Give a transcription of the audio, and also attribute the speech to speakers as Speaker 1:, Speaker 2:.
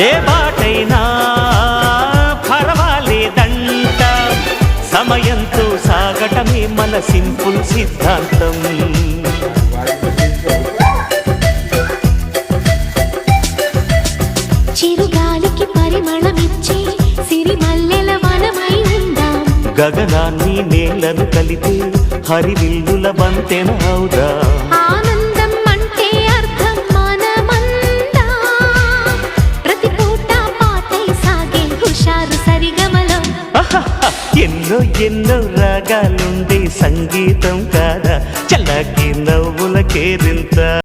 Speaker 1: ఏ బాటైనా పర్వాలేదంట, సమయంతో సాగటమే మన సింపుల్ సిద్ధాంతం.
Speaker 2: చిరుగాలికి పరిమళమిచ్చే సిరిమల్లెల వనమై ఉందాం,
Speaker 1: గగనాన్ని నేలను కలిపే హరివిల్లుల బంతెన అవుదాం.
Speaker 2: ఆనందం అంటే అర్థం మనమందా, ప్రతి పూట పాటై సాగే హుషారు సరిగమలో.
Speaker 1: ఎన్నో ఎన్నో రాగాలుండే సంగీతం కాదా, చల్లకి నవ్వుల కేరింత.